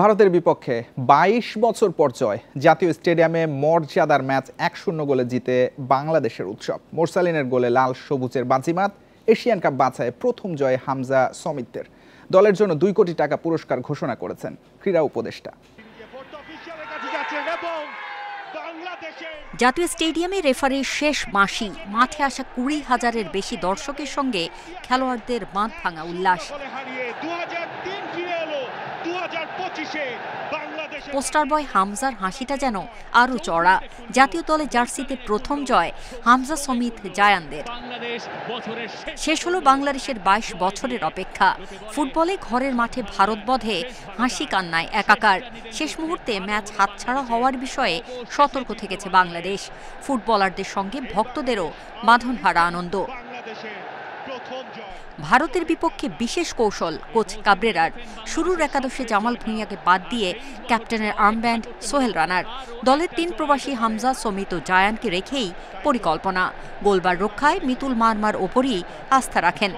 ভারতের বিপক্ষে ২২ বছর পর জয়। জাতীয় স্টেডিয়ামে মর্যাদার ম্যাচ ১-০ গোলে জিতে বাংলাদেশের উৎসব। মোরসালিনের গোলে লাল সবুজের বাজিমাত। এশিয়ান কাপ বাছাইয়ে প্রথম জয় হামজা সমিতের। দলের জন্য ২ কোটি টাকা পুরস্কার ঘোষণা করেছেন ক্রীড়া উপদেষ্টা। জাতীয় স্টেডিয়ামে রেফারির শেষ বাঁশি, মাঠে আসা ২০,০০০-এর বেশি দর্শকের সঙ্গে খেলোয়াড়দের বাঁধ ভাঙা উল্লাস। পোস্টার বয় হামজার হাসিটা যেন আরও চড়া। জাতীয় দলে জার্সিতে প্রথম জয় হামজা সমিত জায়ানদের। শেষ হলো বাংলাদেশের ২২ বছরের অপেক্ষা। ফুটবলে ঘরের মাঠে ভারত বধে হাসি কান্নায় একাকার। শেষ মুহূর্তে ম্যাচ হাতছাড়া হওয়ার বিষয়ে সতর্ক থেকেছে বাংলাদেশ। ফুটবলারদের সঙ্গে ভক্তদেরও বাঁধনহারা আনন্দ। ভারতের বিপক্ষে বিশেষ কৌশল কোচ কাবরেরার। শুরুর একাদশে জামাল ভুঁইয়াকে বাদ দিয়ে ক্যাপ্টেনের আর্মব্যান্ড সোহেল রানার। দলের ৩ প্রবাসী হামজা সমিত ও জায়ানকে রেখেই পরিকল্পনা। গোলবার রক্ষায় মিতুল মারমার ওপরই আস্থা রাখেন।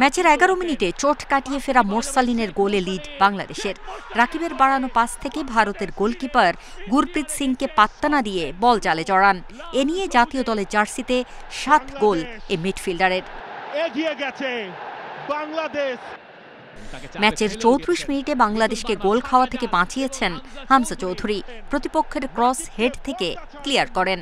ম্যাচের ১১ মিনিটে চোট কাটিয়ে ফেরা মোরসালিনের গোলে লিড বাংলাদেশের। রাকিবের বাড়ানো পাস থেকে ভারতের গোলকিপার গুরপ্রীত সিংকে পাত্তা না দিয়ে বল জালে জড়ান। এ নিয়ে জাতীয় দলের জার্সিতে ৭ গোল এই মিডফিল্ডারের। ম্যাচের ৩৪ মিনিটে বাংলাদেশকে গোল খাওয়া থেকে বাঁচিয়েছেন হামজা চৌধুরী। প্রতিপক্ষের ক্রস হেড থেকে ক্লিয়ার করেন।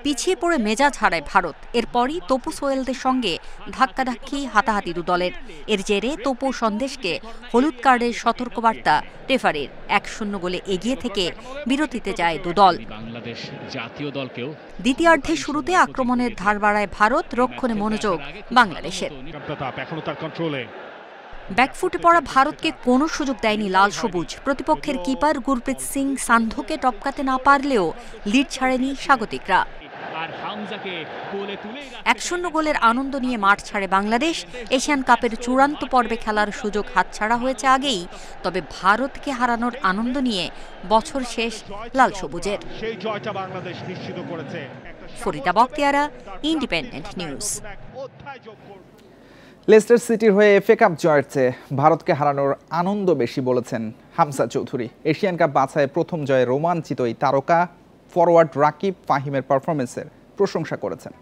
পিছিয়ে পড়ে মেজাজ হারায় ভারত। এরপরই তপু সোহেলদের সঙ্গে ধাক্কাধাক্কি হাতাহাতি দু দলের। এর জেরে তপু সন্দেশকে হলুদ কার্ডের সতর্কবার্তা রেফারির। ১-০ গোলে এগিয়ে থেকে বিরতিতে যায় দুদল। দ্বিতীয়ার্ধে শুরুতে আক্রমণের ধার বাড়ায় ভারত, রক্ষণে মনোযোগ বাংলাদেশের। ব্যাকফুটে পড়া ভারতকে কোনো সুযোগ দেয়নি লাল সবুজ। প্রতিপক্ষের কিপার গুরপ্রীত সিং সান্ধুকে টপকাতে না পারলেও লিড ছাড়েনি স্বাগতিকরা। ১-০ গোলের আনন্দ নিয়ে মাঠ ছাড়ে বাংলাদেশ। এশিয়ান কাপের চূড়ান্ত পর্বে খেলার সুযোগ হাতছাড়া হয়েছে আগেই, তবে ভারতকে হারানোর আনন্দ নিয়ে বছর শেষ লাল সবুজের। Farida Bakhtiara, Independent News. Leicester সিটির হয়ে এফএ কাপ জয়ের চেয়ে ভারতকে হারানোর আনন্দ বেশি বলেছেন হামজা চৌধুরী। এশিয়ান কাপ বাছাইয়ে প্রথম জয়ে রোমাঞ্চিত এই তারকা ফরওয়ার্ড রাকিব ফাহিমের পারফরমেন্সের প্রশংসা করেছেন।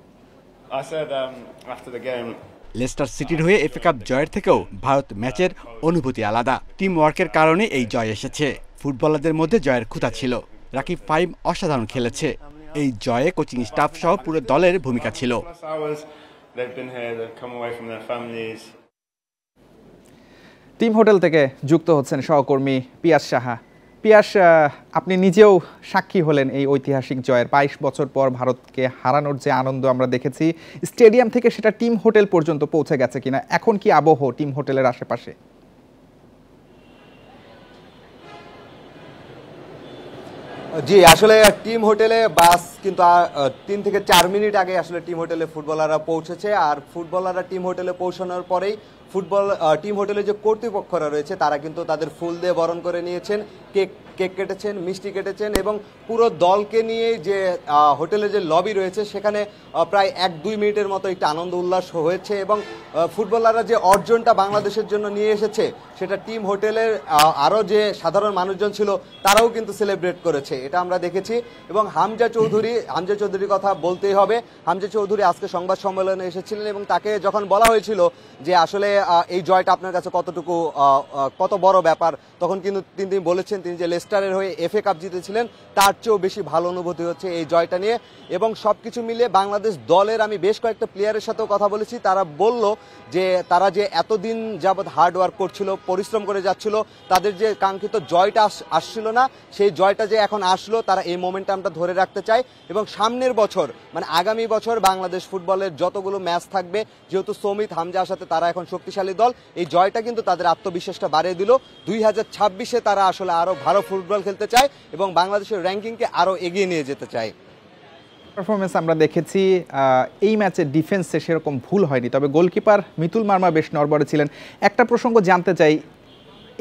লেস্টার সিটির হয়ে এফএ কাপ জয়ের থেকেও ভারত ম্যাচের অনুভূতি আলাদা। টিম ওয়ার্কের কারণে এই জয় এসেছে। ফুটবলারদের মধ্যে জয়ের খুঁতা ছিল। রাকিব ফাহিম অসাধারণ খেলেছে। এই জয়ে কোচিং স্টাফ সহ পুরো দলের ভূমিকা ছিল। টিম হোটেল থেকে যুক্ত হচ্ছেন সহকর্মী পিয়াস সাহা। পিয়াস, আপনি নিজেও সাক্ষী হলেন এই ঐতিহাসিক জয়ের। ২২ বছর পর ভারতকে হারানোর যে আনন্দ আমরা দেখেছি স্টেডিয়াম থেকে, সেটা টিম হোটেল পর্যন্ত পৌঁছে গেছে কিনা? এখন কি আবহ টিম হোটেলের আশেপাশে? জি, আসলে টিম হোটেলে বাস কিন্তু ৩ থেকে ৪ মিনিট আগে আসলে টিম হোটেলে ফুটবলাররা পৌঁছেছে। আর ফুটবলাররা টিম হোটেলে পৌঁছানোর পরেই টিম হোটেলে যে কর্তৃপক্ষরা রয়েছে তারা কিন্তু তাদের ফুল দিয়ে বরণ করে নিয়েছেন, কেক কেটেছেন, মিষ্টি কেটেছেন এবং পুরো দলকে নিয়ে যে হোটেলের যে লবি রয়েছে সেখানে প্রায় ১-২ মিনিটের মতো একটা আনন্দ উল্লাস হয়েছে। এবং ফুটবলাররা যে অর্জনটা বাংলাদেশের জন্য নিয়ে এসেছে সেটা টিম হোটেলের আরও যে সাধারণ মানুষজন ছিল তারাও কিন্তু সেলিব্রেট করেছে, এটা আমরা দেখেছি। এবং হামজা চৌধুরীর কথা বলতেই হবে। হামজা চৌধুরী আজকে সংবাদ সম্মেলনে এসেছিলেন এবং তাকে যখন বলা হয়েছিল যে আসলে এই জয়টা আপনার কাছে কত বড় ব্যাপার, তখন কিন্তু তিনি বলেছেন তিনি যে লেস্টারের হয়ে এফএ কাপ জিতেছিলেন তার চেয়েও বেশি ভালো অনুভূতি হচ্ছে এই জয়টা নিয়ে। এবং সবকিছু মিলিয়ে বাংলাদেশ দলের আমি বেশ কয়েকটা প্লেয়ারের সাথেও কথা বলেছি, তারা বলল যে তারা যে এতদিন যাবৎ হার্ড ওয়ার্ক করছিল, পরিশ্রম করে যাচ্ছিল, তাদের যে কাঙ্ক্ষিত জয়টা আসছিল না, সেই জয়টা যে এখন আসলো তারা এই মোমেন্টামটা ধরে রাখতে চায়। এবং সামনের বছর মানে আগামী বছর বাংলাদেশ ফুটবলের যতগুলো ম্যাচ থাকবে, যেহেতু সমিত হামজার সাথে তারা এখন শক্তিশালী দল, এই জয়টা কিন্তু তাদের আত্মবিশ্বাসটা বাড়িয়ে দিল। 2026-এ তারা আসলে আরো ভালো ফুটবল খেলতে চায় এবং বাংলাদেশের র্যাঙ্কিংকে আরো এগিয়ে নিয়ে যেতে চায়। পারফরমেন্স আমরা দেখেছি। এই ম্যাচে ডিফেন্সে সেরকম ভুল হয়নি, তবে গোলকিপার মিতুল মারমা বেশ নড়বড়ে ছিলেন। একটা প্রসঙ্গ জানতে চাই,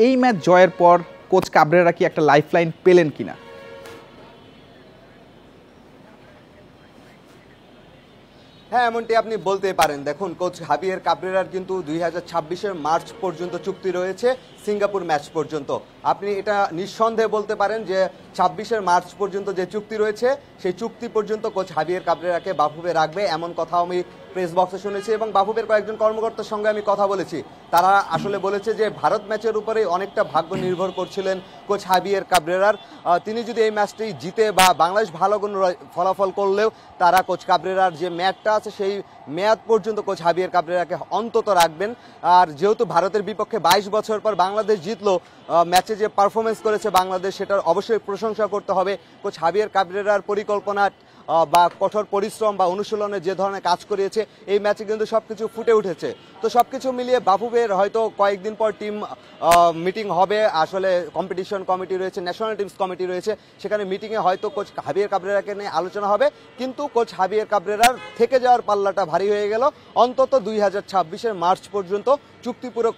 এই ম্যাচ জয়ের পর কোচ কাবরেরা কি একটা লাইফলাইন পেলেন কিনা? হ্যাঁ, এমনটি আপনি বলতে পারেন। দেখুন, কোচ হাবিয়ের কাবরেরার কিন্তু 2026-এর মার্চ পর্যন্ত চুক্তি রয়েছে, সিঙ্গাপুর ম্যাচ পর্যন্ত। আপনি এটা নিঃসন্দেহে বলতে পারেন যে 26-এর মার্চ পর্যন্ত যে চুক্তি রয়েছে সেই চুক্তি পর্যন্ত কোচ হাবিয়ের কাবরেরাকে বাফুফে রাখবে, এমন কথাও আমি প্রেস বক্সে শুনেছি এবং বাফুফের কয়েকজন কর্মকর্তার সঙ্গে আমি কথা বলেছি। তারা আসলে বলেছে যে ভারত ম্যাচের উপরে অনেকটা ভাগ্য নির্ভর করছিলেন কোচ হাবিয়ের কাবরেরার। তিনি যদি এই ম্যাচটি জিতে বা বাংলাদেশ ভালো কোনো ফলাফল করলেও তারা কোচ কাবরেরার যে ম্যাচটা আছে সেই মেয়াদ পর্যন্ত কোচ হাবিয়ের কাবরেরাকে অন্তত রাখবেন। আর যেহেতু ভারতের বিপক্ষে 22 বছর পর বাংলাদেশ জিতলো, ম্যাচে যে পারফরমেন্স করেছে বাংলাদেশ সেটার অবশ্যই প্রশংসা করতে হবে। কোচ হাবিয়ের কাবরেরার পরিকল্পনা বা কঠোর পরিশ্রম বা অনুশীলনে যে ধরনের কাজ করিয়েছে এই ম্যাচে কিন্তু সবকিছু ফুটে উঠেছে। তো সবকিছু মিলিয়ে বাফুফের হয়তো কয়েকদিন পর টিম মিটিং হবে, আসলে কম্পিটিশন কমিটি রয়েছে, ন্যাশনাল টিমস কমিটি রয়েছে, সেখানে মিটিংয়ে হয়তো কোচ হাবিয়ের কাবরেরাকে নিয়ে আলোচনা হবে। কিন্তু কোচ হাবিয়ের কাবরেরার থেকে যাওয়ার পাল্লাটা ভারী হয়ে গেল। অন্তত 2026-এর মার্চ পর্যন্ত চুক্তি পুরো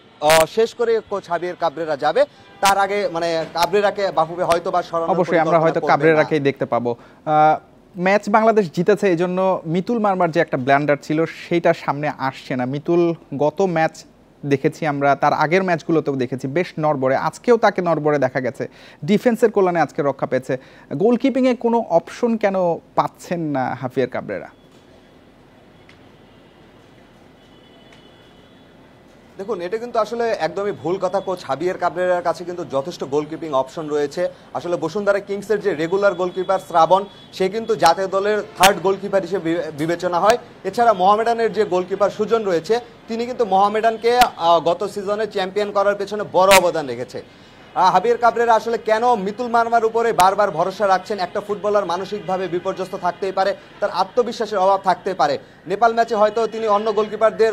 শেষ করে কোচ হাবিয়ের কাবরেরা যাবে। তার আগে মানে কাবরেরাকে বাফুফে হয়তো বা সরানোর অবশ্যই আমরা হয়তো কাবরেরাকেই দেখতে পাবো। ম্যাচ বাংলাদেশ জিতেছে, এই জন্য মিতুল মারমার যে একটা ব্ল্যান্ডার ছিল সেইটা সামনে আসছে না। মিতুল গত ম্যাচ দেখেছি আমরা, তার আগের ম্যাচগুলোতেও দেখেছি বেশ নড়বড়ে, আজকেও তাকে নড়বড়ে দেখা গেছে। ডিফেন্সের কল্যাণে আজকে রক্ষা পেয়েছে। গোলকিপিংয়ে কোনো অপশন কেন পাচ্ছেন না হাফিয়ার কাবরেরা? দেখুন, এটা কিন্তু আসলে একদমই ভুল কথা। কোচ হাবিয়ের কাবরেরার কাছে কিন্তু যথেষ্ট গোলকিপিং অপশন রয়েছে। আসলে বসুন্ধরা কিংসের যে রেগুলার গোলকিপার শ্রাবণ, সে কিন্তু জাতীয় দলের থার্ড গোলকিপার হিসেবে বিবেচনা হয়। এছাড়া মোহামেডানের যে গোলকিপার সুজন রয়েছে, তিনি কিন্তু মোহামেডানকে গত সিজনে চ্যাম্পিয়ন করার পেছনে বড় অবদান রেখেছে। হাবিয়ের কাবরেরা আসলে কেন মিতুল মারমার উপরে বারবার ভরসা রাখছেন? একটা ফুটবলার মানসিকভাবে বিপর্যস্ত থাকতেই পারে, তার আত্মবিশ্বাসের অভাব থাকতে পারে। নেপাল ম্যাচে হয়তো তিনি অন্য গোলকিপারদের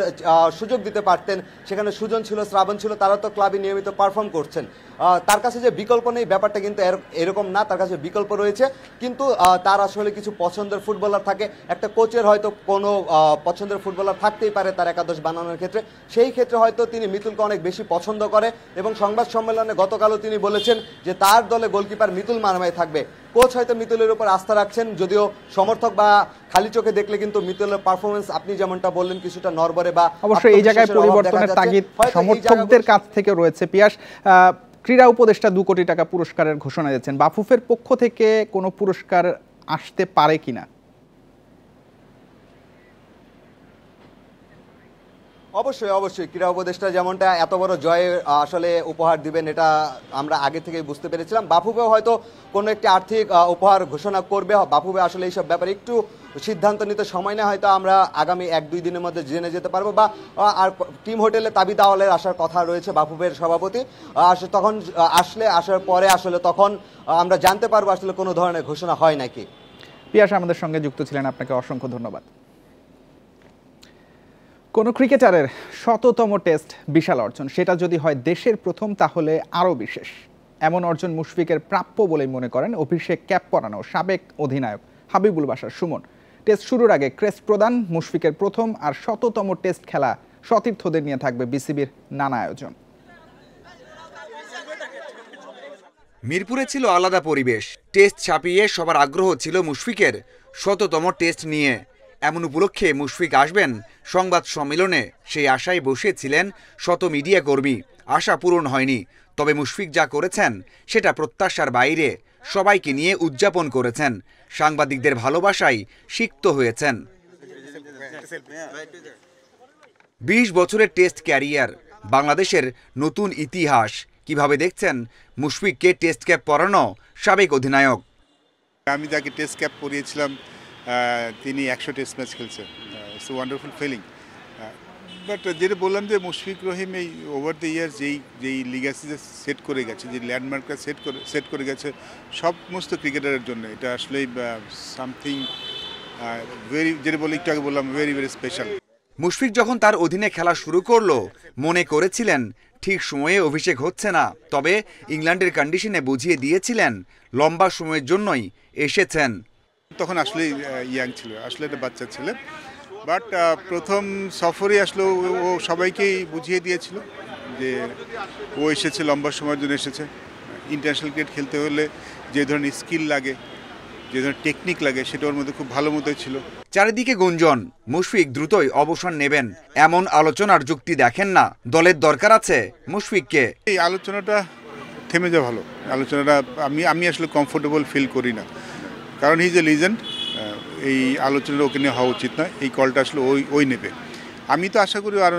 সুযোগ দিতে পারতেন, সেখানে সুজন ছিল, শ্রাবণ ছিল, তারা তো ক্লাবে নিয়মিত পারফর্ম করছেন। তার কাছে যে বিকল্প নেই ব্যাপারটা কিন্তু এরকম না, তার কাছে বিকল্প রয়েছে। কিন্তু তার আসলে কিছু পছন্দের ফুটবলার থাকে। একটা কোচের হয়তো কোনো পছন্দের ফুটবলার থাকতেই পারে তার একাদশ বানানোর ক্ষেত্রে, সেই ক্ষেত্রে হয়তো তিনি মিতুলকে অনেক বেশি পছন্দ করে এবং সংবাদ সম্মেলনে গতকালও তিনি বলেছেন যে তার দলে গোলকিপার মিতুল মারমাই থাকবে। কোচ হয়তো মিতুলের উপর আস্থা রাখছেন, যদিও সমর্থক বা খালি চোখে দেখলে কিন্তু মিতুলের পারফরমেন্স আপনি যেমনটা বললেন কিছুটা নড়বড়ে বা অবশ্যই এই জায়গায় পরিবর্তনের তাগিদ সমর্থকদের কাছ থেকে রয়েছে। পিয়াস, ক্রীড়া উপদেষ্টা 2 কোটি টাকা পুরস্কারের ঘোষণা দিয়েছেন, বাফুফের পক্ষ থেকে কোনো পুরস্কার আসতে পারে কিনা? অবশ্যই অবশ্যই ক্রীড়া উপদেষ্টা যেমনটা এত বড় জয়ে আসলে উপহার দিবেন এটা আমরা আগে থেকেই বুঝতে পেরেছিলাম। বাফুফেও হয়তো কোনো একটি আর্থিক উপহার ঘোষণা করবে। বাফুফে আসলে এইসব ব্যাপারে একটু সিদ্ধান্ত নিতে সময় নেয়, হয়তো আমরা আগামী 1-2 দিনের মধ্যে জেনে যেতে পারবো। বা আর টিম হোটেলে তাবি দাওয়ালের আসার কথা রয়েছে বাফুফের সভাপতি, তখন আসার পরে আসলে তখন আমরা জানতে পারবো আসলে কোনো ধরনের ঘোষণা হয় নাকি। পিয়াস আমাদের সঙ্গে যুক্ত ছিলেন, আপনাকে অসংখ্য ধন্যবাদ। কোনো ক্রিকেটারের 100তম টেস্ট বিশাল অর্জন, সেটা যদি হয় দেশের প্রথম তাহলে আরও বিশেষ। এমন অর্জন মুশফিকের প্রাপ্য বলেই মনে করেন অভিষেক ক্যাপ পরানো সাবেক অধিনায়ক হাবিবুল বাশার সুমন। টেস্ট শুরুর আগে ক্রেস্ট প্রদান, মুশফিকের প্রথম আর 100তম টেস্ট খেলা, সতীর্থদের নিয়ে থাকবে বিসিবির নানা আয়োজন। মিরপুরে ছিল আলাদা পরিবেশ। টেস্ট ছাপিয়ে সবার আগ্রহ ছিল মুশফিকের 100তম টেস্ট নিয়ে। এমন উপলক্ষে মুশফিক আসবেন সংবাদ সম্মেলনে, সেই আশায় বসেছিলেন শত মিডিয়া কর্মী। আশা পূরণ হয়নি, তবে মুশফিক যা করেছেন সেটা প্রত্যাশার বাইরে। সবাইকে নিয়ে উদযাপন করেছেন, সাংবাদিকদের ভালোবাসায় সিক্ত হয়েছেন। 20 বছরের টেস্ট ক্যারিয়ার, বাংলাদেশের নতুন ইতিহাস। কিভাবে দেখছেন মুশফিককে টেস্ট ক্যাপ পরানো সাবেক অধিনায়ক? আমি যাকে টেস্ট ক্যাপ পরিয়েছিলাম তিনি 100 টেস্ট ম্যাচ খেলছেন। It's a wonderful feeling. But যেটা বললাম যে মুশফিক রহিম এই ওভার দ্য ইয়ার্স যেই লিগাসি সেট করে গেছে, যে ল্যান্ডমার্কটা সেট করে গেছে সমস্ত ক্রিকেটারের জন্য, এটা আসলে সামথিং ভেরি, যেটা বলি একটু আগে বললাম, ভেরি ভেরি স্পেশাল। মুশফিক যখন তার অধীনে খেলা শুরু করলো মনে করেছিলেন ঠিক সময়ে অভিষেক হচ্ছে না, তবে ইংল্যান্ডের কন্ডিশনে বুঝিয়ে দিয়েছিলেন লম্বা সময়ের জন্যই এসেছেন। তখন আসলে ইয়াং ছিল, আসলে একটা বাচ্চা ছিল, বাট প্রথম সফরে আসলে ও সবাইকেই বুঝিয়ে দিয়েছিল যে ও এসেছে লম্বা সময়ের জন্য এসেছে। ইন্টারন্যাশনাল ক্রিকেট খেলতে হলে যে ধরনের স্কিল লাগে যে ধরনের টেকনিক লাগে সেটা ওর মধ্যে খুব ভালো মতোই ছিল। চারিদিকে গুঞ্জন মুশফিক দ্রুতই অবসর নেবেন এমন আলোচনার যুক্তি দেখেন না। দলের দরকার আছে মুশফিককে। এই আলোচনাটা থেমে যাওয়া ভালো। আলোচনাটা আমি আসলে কমফোর্টেবল ফিল করি না, কারণ হি ইজ এ লিজেন্ড। এই আলোচনাটা ওকে নিয়ে হওয়া উচিত না। এই কলটা আসলে ওই নেবে। আমি তো আশা করি আরও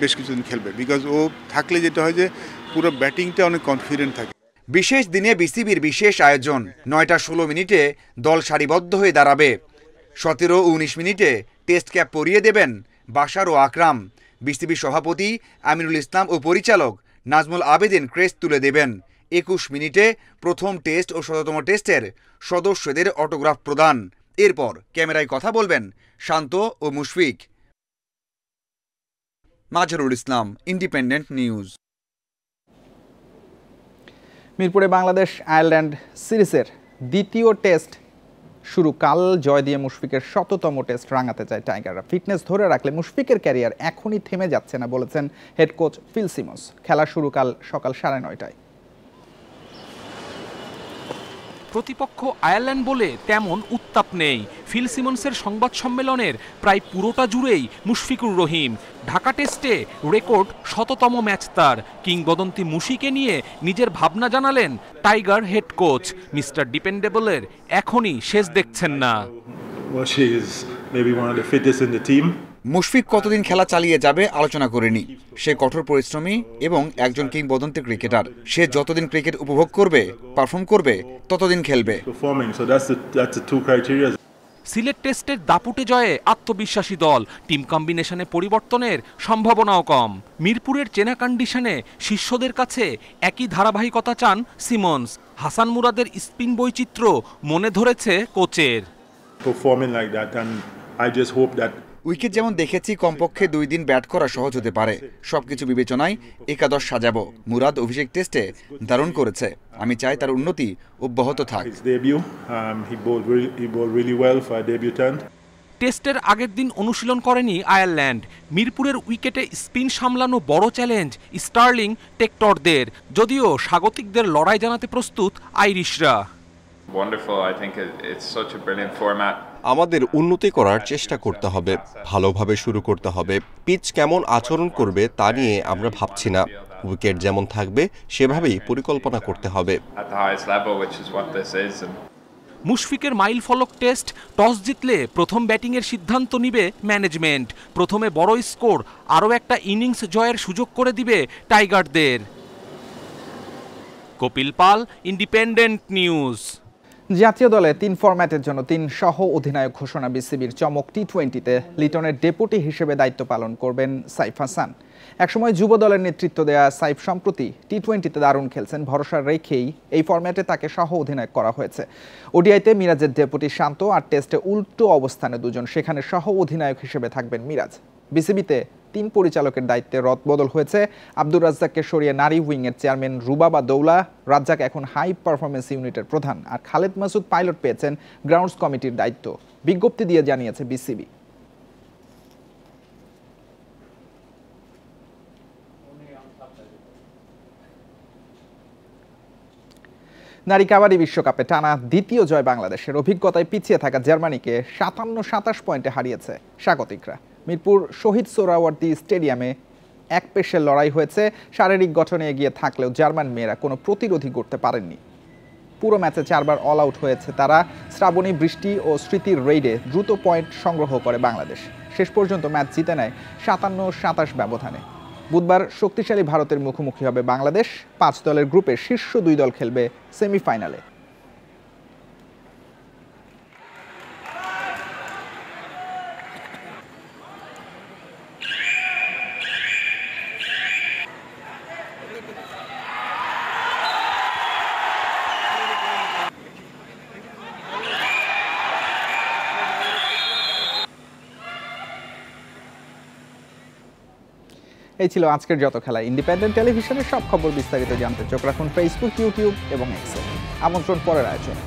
বেশ কিছুদিন খেলবে, বিকজ ও থাকলে যেটা হয় যে পুরো ব্যাটিংটা অনেক কনফিডেন্ট থাকে। বিশেষ দিনে বিসিবির বিশেষ আয়োজন। 9টা 16 মিনিটে দল সারিবদ্ধ হয়ে দাঁড়াবে। 17 ও 19 মিনিটে টেস্ট ক্যাপ পরিয়ে দেবেন বাশার ও আকরাম। বিসিবি সভাপতি আমিনুল ইসলাম ও পরিচালক নাজমুল আবেদিন ক্রেস্ট তুলে দেবেন। 21 মিনিটে প্রথম টেস্ট ও ১৭তম টেস্টের সদস্যদের অটোগ্রাফ প্রদান। এরপর ক্যামেরায় কথা বলবেন শান্ত ও মুশফিক। Mazharul Islam, independent news. মিরপুরে বাংলাদেশ আয়ারল্যান্ড সিরিজের দ্বিতীয় টেস্ট শুরু। কাল জয় দিয়ে মুশফিকের ১০০তম টেস্ট রাঙাতে চায় টাইগাররা। ফিটনেস ধরে রাখলে মুশফিকের ক্যারিয়ার এখনই থেমে যাচ্ছে না বলেছেন হেড কোচ ফিল সিমন্স। খেলা শুরু কাল সকাল ৯:৩০টায়। প্রতিপক্ষ আয়ারল্যান্ড বলে তেমন উত্তাপ নেই। ফিল সিমন্সের সংবাদ সম্মেলনের প্রায় পুরোটা জুড়েই মুশফিকুর রহিম। ঢাকা টেস্টে রেকর্ড ১০০তম ম্যাচ তার। কিংবদন্তি মুশিকে নিয়ে নিজের ভাবনা জানালেন টাইগার হেড কোচ। মিস্টার ডিপেন্ডেবলের এখনই শেষ দেখছেন না। মুশফিক কতদিন খেলা চালিয়ে যাবে আলোচনা করেনি। সে কঠোর পরিশ্রমী এবং একজন কিংবদন্তি ক্রিকেটার। সে যতদিন ক্রিকেট উপভোগ করবে, পারফর্ম করবে, ততদিন খেলবে। সিলেট টেস্টের দাপুটে জয়ে আত্মবিশ্বাসী দল। টিম কম্বিনেশনে পরিবর্তনের সম্ভাবনাও কম। মিরপুরের চেনা কন্ডিশনে শিষ্যদের কাছে একই ধারাবাহিকতা চান সিমন্স। হাসান মুরাদের স্পিন বৈচিত্র্য মনে ধরেছে কোচের। উইকেট যেমন দেখেছি, কমপক্ষে 2 দিন ব্যাট করা সহজ হতে পারে। সবকিছু বিবেচনায় একাদশ সাজাবো। মুরাদ অভিষেক টেস্টে দারুণ করেছে। আমি চাই তার উন্নতি অব্যাহত থাক। টেস্টের আগের দিন অনুশীলন করেনি আয়ারল্যান্ড। মিরপুরের উইকেটে স্পিন সামলানো বড় চ্যালেঞ্জ স্টার্লিং টেক্টরদের। যদিও স্বাগতিকদের লড়াই জানাতে প্রস্তুত আইরিশরা। আমাদের উন্নতি করার চেষ্টা করতে হবে, ভালোভাবে শুরু করতে হবে। পিচ কেমন আচরণ করবে তা নিয়ে আমরা ভাবছি না। উইকেট যেমন থাকবে সেভাবেই পরিকল্পনা করতে হবে। মুশফিকের মাইল ফলক টেস্ট। টস জিতলে প্রথম ব্যাটিংয়ের সিদ্ধান্ত নিবে ম্যানেজমেন্ট। প্রথমে বড় স্কোর আরও একটা ইনিংস জয়ের সুযোগ করে দিবে টাইগারদের। কপিল পাল, ইন্ডিপেন্ডেন্ট নিউজ। জাতীয় দলে 3 ফরম্যাটের জন্য 3 সহ অধিনায়ক ঘোষণা বিসিবির। চমক টি-20তে লিটনের ডেপুটি হিসেবে দায়িত্ব পালন করবেন সাইফ হাসান। একসময় যুব দলের নেতৃত্ব দেয়া সাইফ সম্প্রতি টি-20তে দারুণ খেলছেন। ভরসা রেখেই এই ফরম্যাটে তাকে সহ অধিনায়ক করা হয়েছে। ওডিআইতে মিরাজের ডেপুটি শান্ত, আর টেস্টে উল্টো অবস্থানে দুজন, সেখানে সহ অধিনায়ক হিসেবে থাকবেন মিরাজ। বিসিবিতে 3 পরিচালকের দায়িত্বে রদবদল হয়েছে। আব্দুর রাজ্জাককে সরিয়ে নারী উইংয়ের চেয়ারম্যান রুবাবা দৌলা। রাজ্জাক এখন হাই পারফরমেন্স ইউনিটের প্রধান, আর খালেদ মাসুদ পাইলট পেয়েছেন গ্রাউন্ডস কমিটির দায়িত্ব। বিজ্ঞপ্তি দিয়ে জানিয়েছে বিসিবি। নারী কাবাডি বিশ্বকাপে টানা দ্বিতীয় জয় বাংলাদেশের। অভিজ্ঞতায় পিছিয়ে থাকা জার্মানিকে 57-27 পয়েন্টে হারিয়েছে স্বাগতিকরা। মিরপুর শহীদ সোহরাওয়ার্দী স্টেডিয়ামে এক পেশের লড়াই হয়েছে। শারীরিক গঠনে এগিয়ে থাকলেও জার্মান মেয়েরা কোনো প্রতিরোধই করতে পারেননি। পুরো ম্যাচে 4 বার অল আউট হয়েছে তারা। শ্রাবণী, বৃষ্টি ও স্মৃতির রেইডে দ্রুত পয়েন্ট সংগ্রহ করে বাংলাদেশ। শেষ পর্যন্ত ম্যাচ জিতে নেয় 57-27 ব্যবধানে। বুধবার শক্তিশালী ভারতের মুখোমুখি হবে বাংলাদেশ। 5 দলের গ্রুপে শীর্ষ 2 দল খেলবে সেমিফাইনালে। এই ছিল আজকের যত খেলা। ইন্ডিপেন্ডেন্ট টেলিভিশনের সব খবর বিস্তারিত জানতে চোখ রাখুন ফেসবুক, ইউটিউব এবং এক্সে। আমন্ত্রণ পরের আয়োজনে।